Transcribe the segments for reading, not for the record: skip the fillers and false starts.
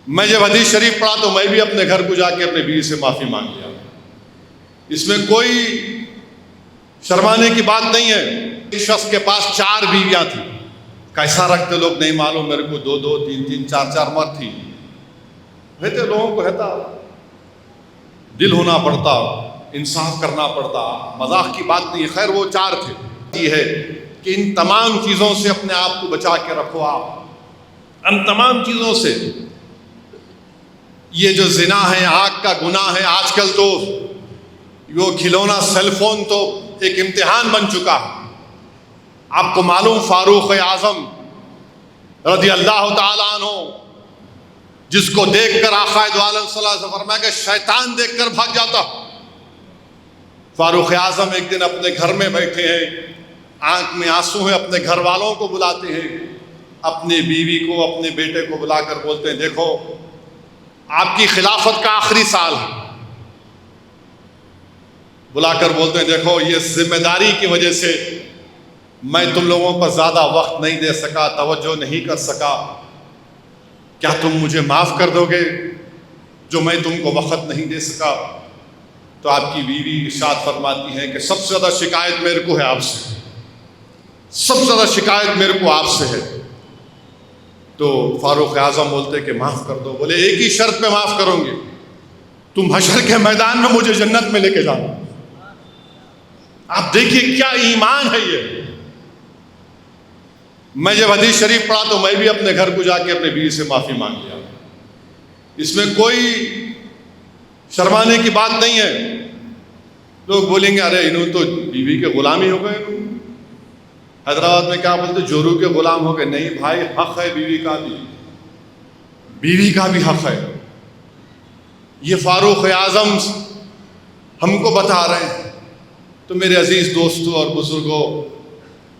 میں جب حدیث شریف پڑھا تو میں بھی اپنے گھر کو جا کے اپنے بیوی سے معافی مانگ لیا. اس میں کوئی شرمانے کی بات نہیں ہے. ایک شخص کے پاس 4 بیویاں تھیں. کیسا رکھتے لوگ نہیں معلوم, میرے کو 2 2 3 3 4 4 مرد تھی. رہتے لوگوں کو رہتا, دل ہونا پڑتا, انصاف کرنا پڑتا, مذاق کی بات نہیں. خیر وہ 4 تھے. یہ ہے کہ ان تمام چیزوں سے اپنے آپ کو بچا کے رکھو. آپ ان تمام چیزوں سے, یہ جو زنا ہے, آگ کا گناہ ہے, آج کل تو وہ کھلونا سیل فون تو ایک امتحان بن چکا ہے. آپ کو معلوم فاروق اعظم رضی اللہ تعالیٰ عنہ, جس کو دیکھ کر آقا دو عالم صلی اللہ علیہ وسلم فرمایا کہ شیطان دیکھ کر بھاگ جاتا. فاروق اعظم ایک دن اپنے گھر میں بیٹھے ہیں, آنکھ میں آنسو ہیں, اپنے گھر والوں کو بلاتے ہیں, اپنے بیوی کو, اپنے بیٹے کو بلا کر بولتے ہیں دیکھو آپ کی خلافت کا آخری سال ہے. بلا کر بولتے ہیں دیکھو یہ ذمہ داری کی وجہ سے میں تم لوگوں پر زیادہ وقت نہیں دے سکا, توجہ نہیں کر سکا. کیا تم مجھے معاف کر دو گے جو میں تم کو وقت نہیں دے سکا؟ تو آپ کی بیوی ارشاد فرماتی ہے کہ سب سے زیادہ شکایت میرے کو ہے آپ سے, سب سے زیادہ شکایت میرے کو آپ سے ہے. تو فاروق اعظم بولتے کہ معاف کر دو. بولے ایک ہی شرط پہ معاف کروں گے, تم حشر کے میدان میں مجھے جنت میں لے کے جانا. آپ دیکھیے کیا ایمان ہے یہ. میں جب حدیث شریف پڑھا تو میں بھی اپنے گھر کو جا کے اپنے بیوی سے معافی مانگ لیا. اس میں کوئی شرمانے کی بات نہیں ہے. لوگ بولیں گے ارے انہوں تو بیوی کے غلامی ہو گئے. حیدرآباد میں کیا بولتے جورو کے غلام ہو گئے. نہیں بھائی, حق ہے بیوی کا بھی, بیوی کا بھی حق ہے. یہ فاروق اعظم ہم کو بتا رہے ہیں. تو میرے عزیز دوستوں اور بزرگوں,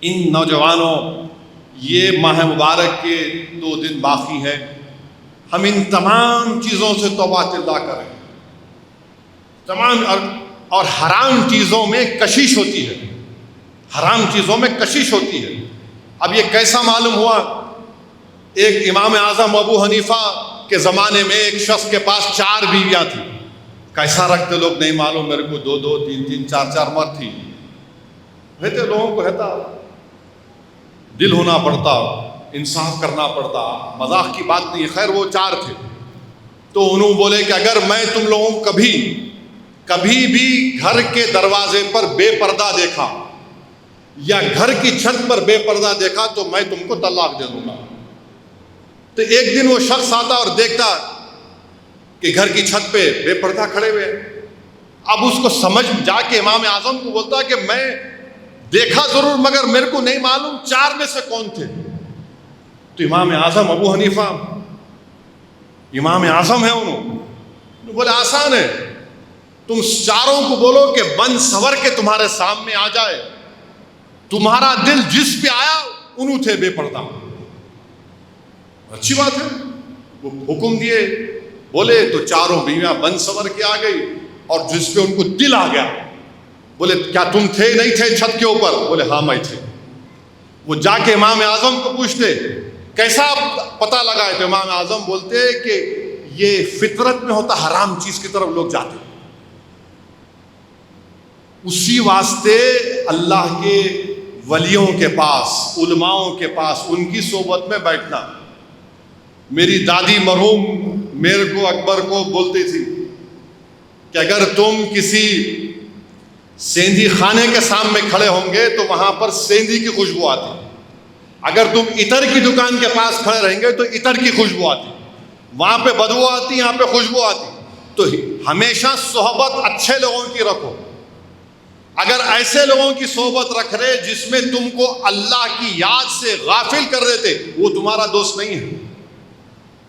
ان نوجوانوں, یہ ماہ مبارک کے 2 دن باقی ہیں. ہم ان تمام چیزوں سے توبہ طلبہ کریں. تمام اور حرام چیزوں میں کشش ہوتی ہے, حرام چیزوں میں کشش ہوتی ہے. اب یہ کیسا معلوم ہوا؟ ایک امام اعظم ابو حنیفہ کے زمانے میں ایک شخص کے پاس 4 بیویاں تھیں. کیسا رکھتے لوگ نہیں معلوم, میرے کو 2 2 3 3 4 4 مرد تھی. رہتے لوگوں کو رہتا, دل ہونا پڑتا, انصاف کرنا پڑتا, مذاق کی بات نہیں. خیر وہ 4 تھے. تو انہوں بولے کہ اگر میں تم لوگوں کو کبھی بھی گھر کے دروازے پر بے پردہ دیکھا یا گھر کی چھت پر بے پردہ دیکھا تو میں تم کو طلاق دے دوں گا. تو ایک دن وہ شخص آتا اور دیکھتا کہ گھر کی چھت پہ بے پردہ کھڑے ہوئے. اب اس کو سمجھ جا کے امام اعظم کو بولتا کہ میں دیکھا ضرور مگر میرے کو نہیں معلوم 4 میں سے کون تھے. تو امام اعظم ابو حنیفہ امام اعظم ہے, انہوں بولے آسان ہے, تم 4 کو بولو کہ بن سور کے تمہارے سامنے آ جائے, تمہارا دل جس پہ آیا انہوں تھے بے پردہ. اچھی بات ہے. وہ حکم دیے, بولے تو 4 بیویاں بن سور کے آ گئی اور جس پہ ان کو دل آ گیا. بولے کیا تم تھے نہیں تھے چھت کے اوپر؟ بولے ہاں میں تھے. وہ جا کے امام اعظم کو پوچھتے کیسا پتہ لگا ہے؟ تو امام اعظم بولتے کہ یہ فطرت میں ہوتا, حرام چیز کی طرف لوگ جاتے. اسی واسطے اللہ کے ولیوں کے پاس, علماؤں کے پاس, ان کی صحبت میں بیٹھنا. میری دادی مرحوم میرے کو اکبر کو بولتی تھی کہ اگر تم کسی سیندی خانے کے سامنے کھڑے ہوں گے تو وہاں پر سیندی کی خوشبو آتی. اگر تم عطر کی دکان کے پاس کھڑے رہیں گے تو عطر کی خوشبو آتی. وہاں پہ بدبو آتی, یہاں پہ خوشبو آتی. تو ہمیشہ صحبت اچھے لوگوں کی رکھو. اگر ایسے لوگوں کی صحبت رکھ رہے جس میں تم کو اللہ کی یاد سے غافل کر دیتے, وہ تمہارا دوست نہیں ہے.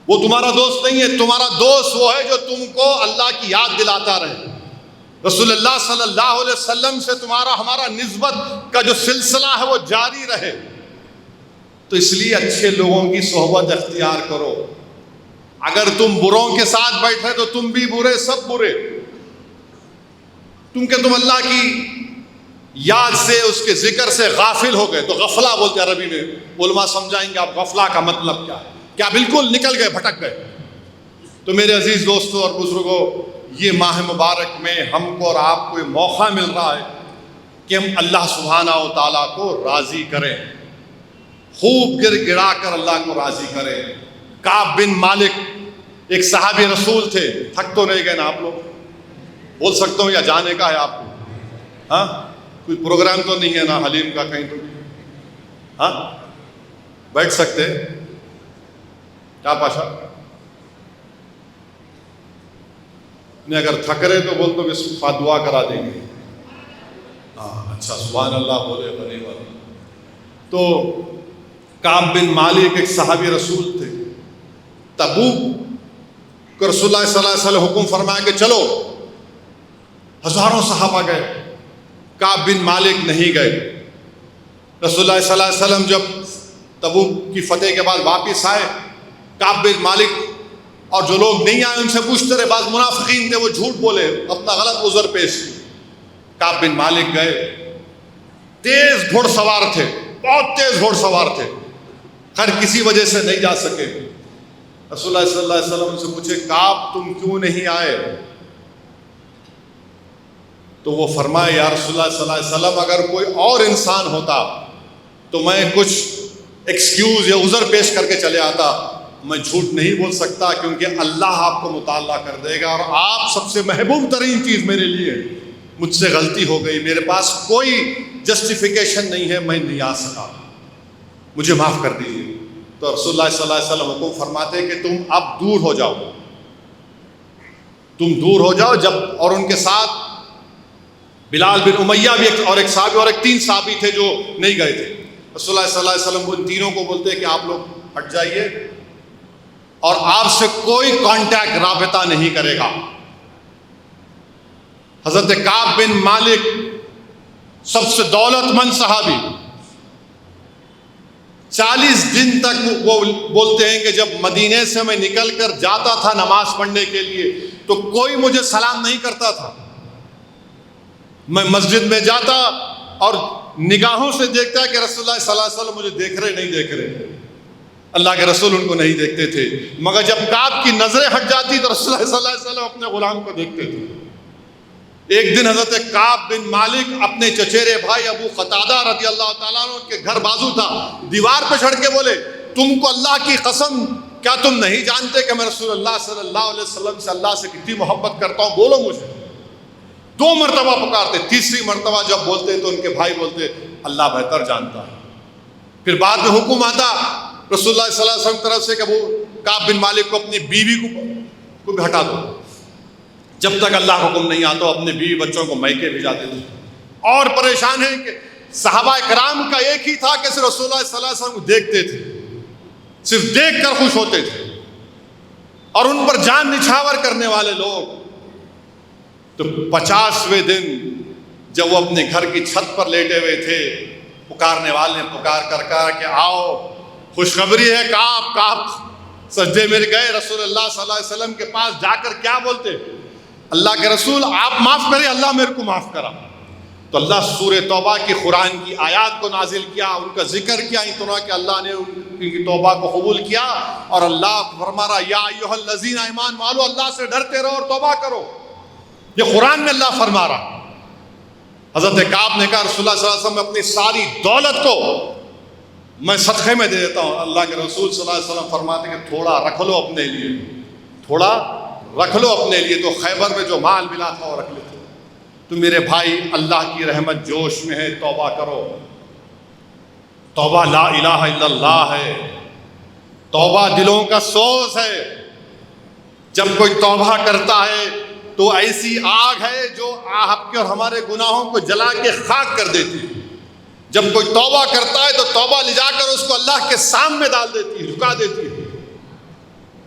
وہ تمہارا دوست نہیں ہے. تمہارا دوست وہ ہے جو تم کو اللہ کی یاد دلاتا رہے. رسول اللہ صلی اللہ علیہ وسلم سے تمہارا ہمارا نسبت کا جو سلسلہ ہے وہ جاری رہے. تو اس لیے اچھے لوگوں کی صحبت اختیار کرو. اگر تم بروں کے ساتھ بیٹھے تو تم بھی برے, سب برے. تم کہ تم اللہ کی یاد سے, اس کے ذکر سے غافل ہو گئے. تو غفلہ بولتے عربی میں, علماء سمجھائیں گے آپ غفلہ کا مطلب کیا ہے. کیا بالکل نکل گئے, بھٹک گئے؟ تو میرے عزیز دوستوں اور بزرگوں، یہ ماہ مبارک میں ہم کو اور آپ کو یہ موقع مل رہا ہے کہ ہم اللہ سبحانہ و تعالیٰ کو راضی کریں، خوب گر گڑا کر اللہ کو راضی کریں۔ کعب بن مالک ایک صحابی رسول تھے، تھک تو نہیں گئے نا آپ لوگ؟ بول سکتا ہوں یا جانے کا ہے آپ کو؟ ہاں، کوئی پروگرام تو نہیں ہے نا حلیم کا کہیں تو؟ ہاں، بیٹھ سکتے کیا پاشا؟ نہیں، اگر تھک رہے تو بول تو بس دعا کرا دیں گے۔ ہاں اچھا، سبحان اللہ بولے بنے والا۔ تو کعب بن مالک ایک صحابی رسول تھے۔ تبوک کو رسول اللہ صلی اللہ علیہ وسلم حکم فرمایا کہ چلو، ہزاروں صحابہ گئے، کعب بن مالک نہیں گئے۔ رسول اللہ صلی اللہ علیہ وسلم جب تبوک کی فتح کے بعد واپس آئے، کعب بن مالک اور جو لوگ نہیں آئے ان سے پوچھتے رہے، بعض منافقین تھے وہ جھوٹ بولے، اپنا غلط عذر پیش کیے۔ کعب بن مالک گئے، تیز گھوڑ سوار تھے، بہت تیز گھوڑ سوار تھے، خیر کسی وجہ سے نہیں جا سکے۔ رسول اللہ صلی اللہ علیہ وسلم سے پوچھے، کعب تم کیوں نہیں آئے؟ تو وہ فرمائے، یا رسول اللہ صلی اللہ علیہ وسلم اگر کوئی اور انسان ہوتا تو میں کچھ ایکسکیوز یا عذر پیش کر کے چلے آتا، میں جھوٹ نہیں بول سکتا کیونکہ اللہ آپ کو مطالعہ کر دے گا، اور آپ سب سے محبوب ترین چیز میرے لیے، مجھ سے غلطی ہو گئی، میرے پاس کوئی جسٹیفیکیشن نہیں ہے، میں نہیں آ سکا، مجھے معاف کر دیجیے۔ تو رسول اللہ صلی اللہ علیہ وسلم حکم فرماتے کہ تم اب دور ہو جاؤ، تم دور ہو جاؤ۔ جب اور ان کے ساتھ بلال بن امیہ بھی اور ایک صحابی اور ایک 3 صحابی تھے جو نہیں گئے تھے۔ رسول اللہ صلی اللہ علیہ وسلم ان تینوں کو بولتے کہ آپ لوگ ہٹ جائیے اور آپ سے کوئی کانٹیکٹ رابطہ نہیں کرے گا۔ حضرت کعب بن مالک سب سے دولت مند صحابی، 40 دن تک وہ بولتے ہیں کہ جب مدینے سے میں نکل کر جاتا تھا نماز پڑھنے کے لیے تو کوئی مجھے سلام نہیں کرتا تھا، میں مسجد میں جاتا اور نگاہوں سے دیکھتا کہ رسول اللہ صلی اللہ علیہ وسلم مجھے دیکھ رہے نہیں دیکھ رہے، اللہ کے رسول ان کو نہیں دیکھتے تھے، مگر جب کعب کی نظریں ہٹ جاتی تو رسول اللہ صلی اللہ علیہ وسلم اپنے غلام کو دیکھتے تھے۔ ایک دن حضرت کعب بن مالک اپنے چچیرے بھائی ابو قتادہ رضی اللہ تعالیٰ عنہ کے گھر بازو تھا، دیوار پہ چڑھ کے بولے، تم کو اللہ کی قسم کیا تم نہیں جانتے کہ میں رسول اللہ صلی اللہ علیہ وسلم سے اللہ سے کتنی محبت کرتا ہوں، بولو مجھے۔ 2 مرتبہ پکارتے، تیسری مرتبہ جب بولتے تو ان کے بھائی بولتے اللہ بہتر جانتا ہے۔ پھر بعد میں حکم آتا رسول اللہ صلی اللہ علیہ وسلم طرف سے کہ ابو کعب بن مالک کو اپنی بیوی کو بھی ہٹا دو، جب تک اللہ حکم نہیں آتا اپنے بیوی بچوں کو میکے بھیجا دیتے۔ اور پریشان ہیں کہ صحابہ کرام کا ایک ہی تھا کہ صرف رسول اللہ صلی اللہ علیہ وسلم کو دیکھتے تھے، صرف دیکھ کر خوش ہوتے تھے، اور ان پر جان نچھاور کرنے والے لوگ۔ تو 50ویں دن جب وہ اپنے گھر کی چھت پر لیٹے ہوئے تھے، پکارنے والے نے پکار کر کہا کہ آؤ خوشخبری ہے، کعب سجدے میں گئے، رسول اللہ صلی اللہ علیہ وسلم کے پاس جا کر کیا بولتے، اللہ کے رسول آپ معاف کریں، اللہ میرے کو معاف کرا۔ تو اللہ سورہ توبہ کی قرآن کی آیات کو نازل کیا، ان کا ذکر کیا اس طرح کہ اللہ نے ان کی توبہ کو قبول کیا، اور اللہ فرما رہا یا ایھا الذین ایمان والو، اللہ سے ڈرتے رہو اور توبہ کرو، یہ قرآن میں اللہ فرما رہا۔ حضرت کعب نے کہا رسول اللہ صلی اللہ علیہ وسلم اپنی ساری دولت کو میں صدقے میں دے دیتا ہوں۔ اللہ کے رسول صلی اللہ علیہ وسلم فرماتے کہ تھوڑا رکھ لو اپنے لیے، تھوڑا رکھ لو اپنے لیے۔ تو خیبر میں جو مال ملا تھا وہ رکھ لیتے۔ تو میرے بھائی، اللہ کی رحمت جوش میں ہے، توبہ کرو۔ توبہ لا الہ الا اللہ ہے، توبہ دلوں کا سوز ہے۔ جب کوئی توبہ کرتا ہے تو ایسی آگ ہے جو آپ کے اور ہمارے گناہوں کو جلا کے خاک کر دیتی ہے۔ جب کوئی توبہ کرتا ہے تو توبہ لے جا کر اس کو اللہ کے سامنے ڈال دیتی ہے، جھکا دیتی ہے۔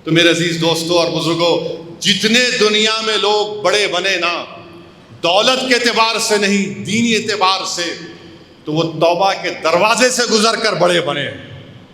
تو میرے عزیز دوستوں اور بزرگوں، جتنے دنیا میں لوگ بڑے بنے نا، دولت کے اعتبار سے نہیں، دینی اعتبار سے، تو وہ توبہ کے دروازے سے گزر کر بڑے بنے ہیں۔